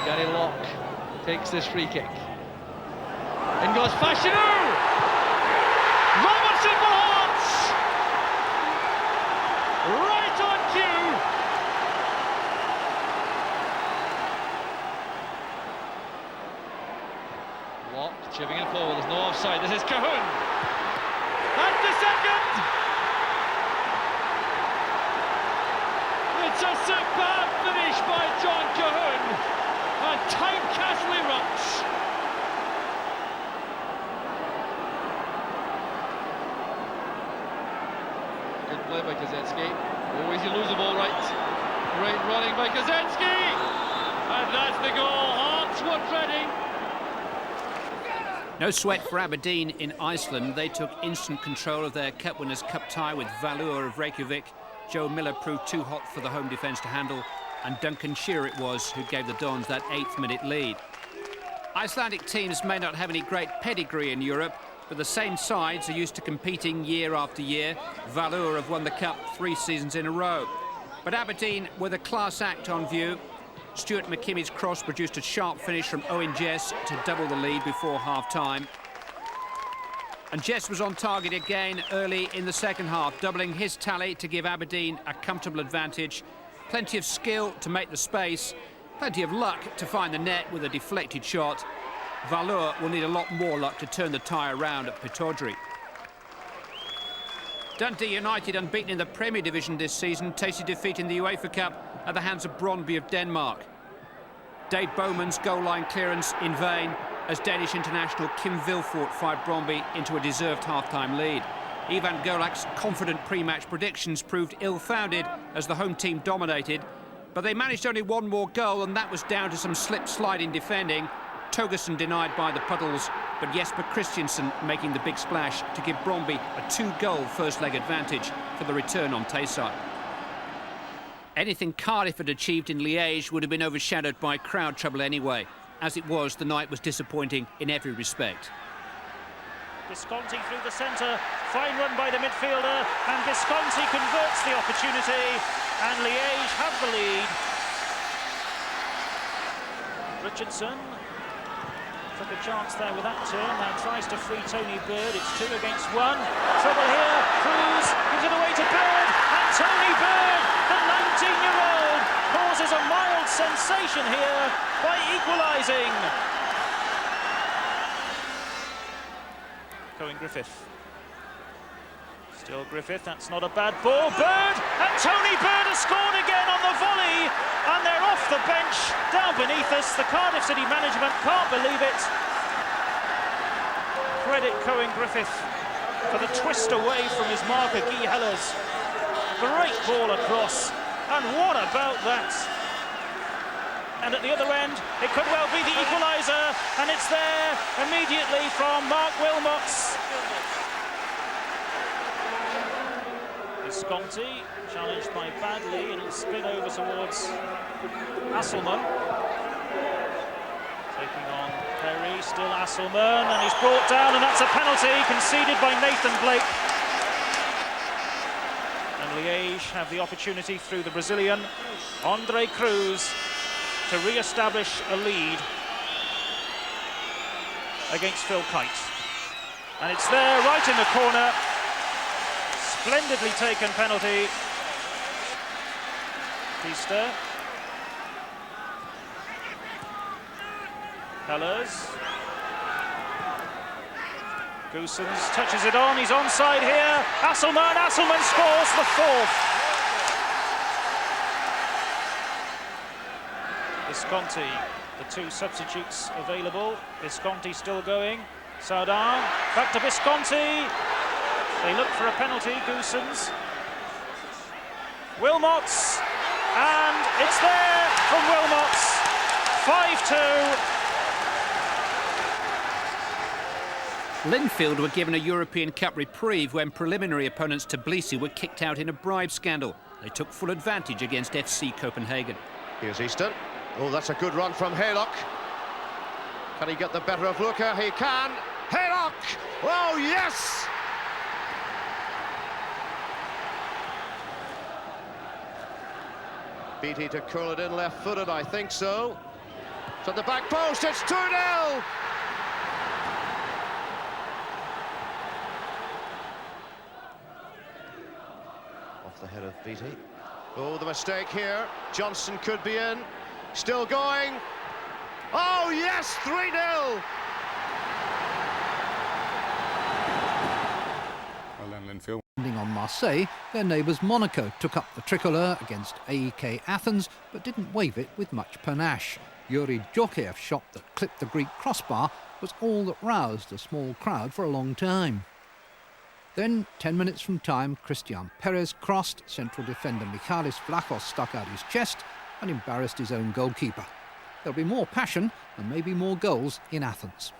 Gary Locke takes this free kick. In goes Fashanu! Robertson for Hearts! Right on cue! Locke chipping it forward, there's no offside, this is Cahoon! And the second! It's a superb finish by John Cahoon, and Tynecastle erupts. Good play by Kaczynski. Always you lose the ball right. Great running by Kaczynski, and that's the goal. Hearts were treading. No sweat for Aberdeen in Iceland. They took instant control of their Cup Winners' Cup tie with Valur of Reykjavik. Joe Miller proved too hot for the home defence to handle, and Duncan Shearer it was who gave the Dons that 8th-minute lead. Icelandic teams may not have any great pedigree in Europe, but the same sides are used to competing year after year. Valur have won the Cup 3 seasons in a row. But Aberdeen were the class act on view. Stuart McKimmy's cross produced a sharp finish from Owen Jess to double the lead before half-time. And Jess was on target again early in the second half, doubling his tally to give Aberdeen a comfortable advantage. Plenty of skill to make the space, plenty of luck to find the net with a deflected shot. Valur will need a lot more luck to turn the tie around at Pittodrie. Dundee United, unbeaten in the Premier Division this season, tasted defeat in the UEFA Cup at the hands of Brøndby of Denmark. Dave Bowman's goal line clearance in vain as Danish international Kim Vilfort fired Brøndby into a deserved half-time lead. Ivan Golak's confident pre-match predictions proved ill-founded as the home team dominated, but they managed only one more goal, and that was down to some slip-sliding defending. Togerson denied by the Puddles, but Jesper Christiansen making the big splash to give Brøndby a 2-goal first-leg advantage for the return on Tayside. Anything Cardiff had achieved in Liège would have been overshadowed by crowd trouble anyway. As it was, the night was disappointing in every respect. Visconti through the centre, fine run by the midfielder, and Visconti converts the opportunity, and Liège have the lead. Richardson took a chance there with that turn, now tries to free Tony Bird, it's 2 against 1. Trouble here, Cruz gives it away to Bird, and Tony Bird, the 19-year-old, causes a mild sensation here by equalising. Cohen Griffith. Still Griffith, that's not a bad ball. Bird, and Tony Bird has scored again on the volley, and they're off the bench, down beneath us. The Cardiff City management can't believe it. Credit Cohen Griffith for the twist away from his marker, Guy Hellers. Great ball across, and what about that? And at the other end, it could well be the equaliser, and it's there immediately from Mark Wilmots. Visconti, challenged by Badley, and it'll spin over towards Asselman. Taking on Perry, still Asselman, and he's brought down, and that's a penalty conceded by Nathan Blake. And Liège have the opportunity through the Brazilian Andre Cruz to re-establish a lead against Phil Kite. And it's there, right in the corner. Splendidly taken penalty. Pista. Hellers. Goossens touches it on, he's onside here. Asselman scores the 4th. Visconti, the 2 substitutes available. Visconti still going. Saudin, back to Visconti. They look for a penalty, Goossens. Wilmots, and it's there from Wilmots. 5-2. Linfield were given a European Cup reprieve when preliminary opponents Tbilisi were kicked out in a bribe scandal. They took full advantage against FC Copenhagen. Here's Easton. Oh, that's a good run from Haylock. Can he get the better of Luca? He can. Haylock! Oh, yes! Beattie to curl it in left-footed, I think so. To the back post, it's 2-0! Off the head of Beattie. Oh, the mistake here. Johnson could be in. Still going. Oh, yes, 3-0! On Marseille, their neighbours Monaco took up the tricolour against AEK Athens, but didn't wave it with much panache. Yuri Djorkaeff's shot that clipped the Greek crossbar was all that roused a small crowd for a long time. Then, 10 minutes from time, Christian Perez crossed, central defender Michalis Vlachos stuck out his chest and embarrassed his own goalkeeper. There'll be more passion and maybe more goals in Athens.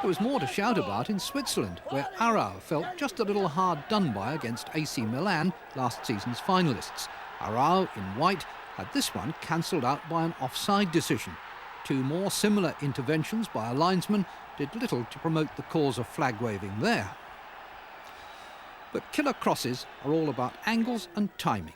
There was more to shout about in Switzerland, where Arau felt just a little hard done by against AC Milan, last season's finalists. Arau, in white, had this one cancelled out by an offside decision. Two more similar interventions by a linesman did little to promote the cause of flag waving there. But killer crosses are all about angles and timing,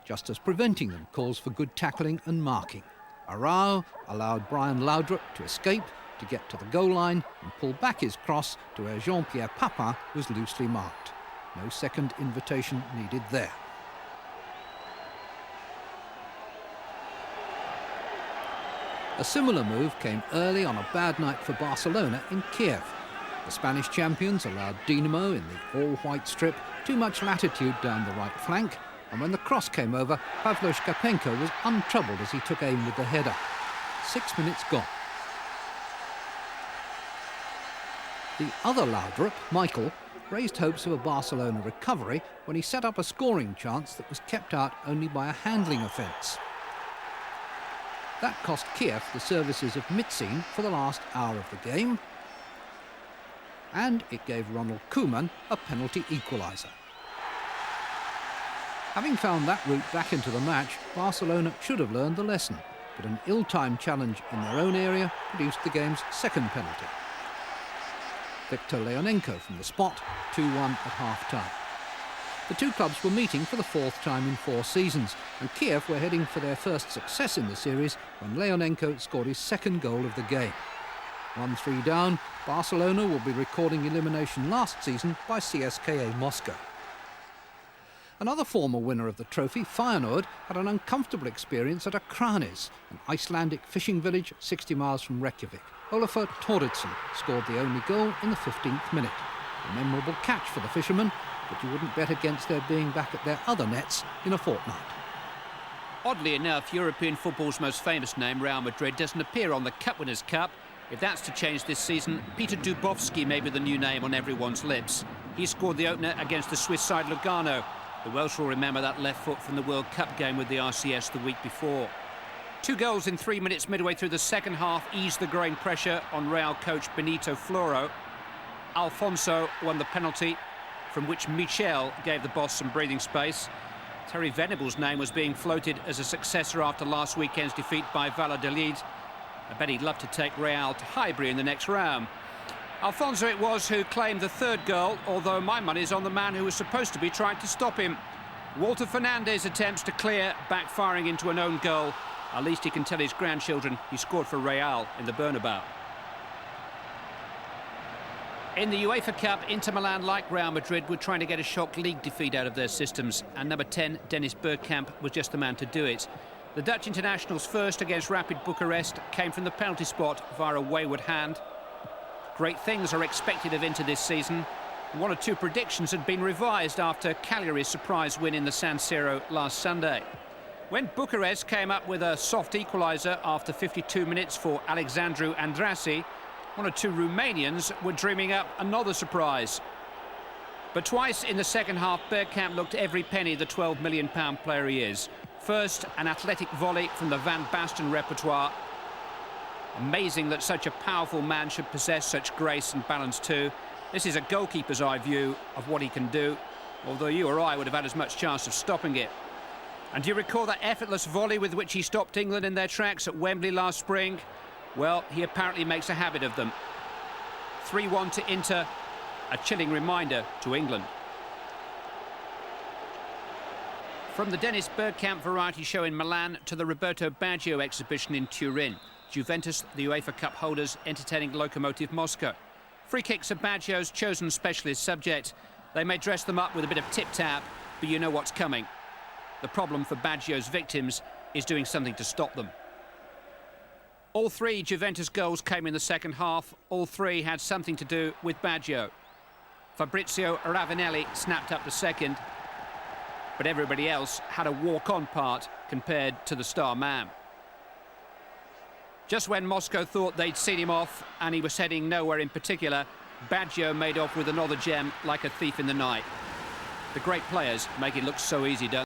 just as preventing them calls for good tackling and marking. Arau allowed Brian Laudrup to escape, to get to the goal line and pull back his cross to where Jean-Pierre Papin was loosely marked. No second invitation needed there. A similar move came early on a bad night for Barcelona in Kiev. The Spanish champions allowed Dinamo in the all-white strip too much latitude down the right flank, and when the cross came over, Pavlos Kapenko was untroubled as he took aim with the header. 6 minutes gone. The other Laudrup, Michael, raised hopes of a Barcelona recovery when he set up a scoring chance that was kept out only by a handling offence. That cost Kiev the services of Mitzin for the last hour of the game, and it gave Ronald Koeman a penalty equaliser. Having found that route back into the match, Barcelona should have learned the lesson, but an ill-timed challenge in their own area produced the game's second penalty. Viktor Leonenko from the spot, 2-1 at half-time. The two clubs were meeting for the fourth time in 4 seasons, and Kiev were heading for their first success in the series when Leonenko scored his second goal of the game. 1-3 down, Barcelona will be recording elimination last season by CSKA Moscow. Another former winner of the trophy, Feyenoord, had an uncomfortable experience at Akranes, an Icelandic fishing village 60 miles from Reykjavik. Olafur Thordarson scored the only goal in the 15th minute. A memorable catch for the fishermen, but you wouldn't bet against their being back at their other nets in a fortnight. Oddly enough, European football's most famous name, Real Madrid, doesn't appear on the Cup Winners' Cup. If that's to change this season, Peter Dubovski may be the new name on everyone's lips. He scored the opener against the Swiss side Lugano. The Welsh will remember that left foot from the World Cup game with the RCS the week before. 2 goals in 3 minutes midway through the second half eased the growing pressure on Real coach Benito Floro. Alfonso won the penalty, from which Michel gave the boss some breathing space. Terry Venable's name was being floated as a successor after last weekend's defeat by Valladolid. I bet he'd love to take Real to Highbury in the next round. Alfonso it was who claimed the third goal, although my money's on the man who was supposed to be trying to stop him. Walter Fernandez attempts to clear, backfiring into an own goal. At least he can tell his grandchildren he scored for Real in the Bernabeu. In the UEFA Cup, Inter Milan, like Real Madrid, were trying to get a shock league defeat out of their systems, and number 10, Dennis Bergkamp, was just the man to do it. The Dutch international's first against Rapid Bucharest came from the penalty spot via a wayward hand. Great things are expected of Inter this season. 1 or 2 predictions had been revised after Cagliari's surprise win in the San Siro last Sunday. When Bucharest came up with a soft equaliser after 52 minutes for Alexandru Andrasi, 1 or 2 Romanians were dreaming up another surprise. But twice in the second half, Bergkamp looked every penny the £12 million player he is. First, an athletic volley from the Van Basten repertoire. Amazing that such a powerful man should possess such grace and balance too. This is a goalkeeper's eye view of what he can do, although you or I would have had as much chance of stopping it. And do you recall that effortless volley with which he stopped England in their tracks at Wembley last spring? Well, he apparently makes a habit of them. 3-1 to Inter, a chilling reminder to England. From the Dennis Bergkamp variety show in Milan to the Roberto Baggio exhibition in Turin, Juventus, the UEFA Cup holders, entertaining Lokomotiv Moscow. Free kicks are Baggio's chosen specialist subject. They may dress them up with a bit of tip-tap, but you know what's coming. The problem for Baggio's victims is doing something to stop them. All three Juventus goals came in the second half. All three had something to do with Baggio. Fabrizio Ravanelli snapped up the second, but everybody else had a walk-on part compared to the star man. Just when Moscow thought they'd seen him off and he was heading nowhere in particular, Baggio made off with another gem like a thief in the night. The great players make it look so easy, don't they?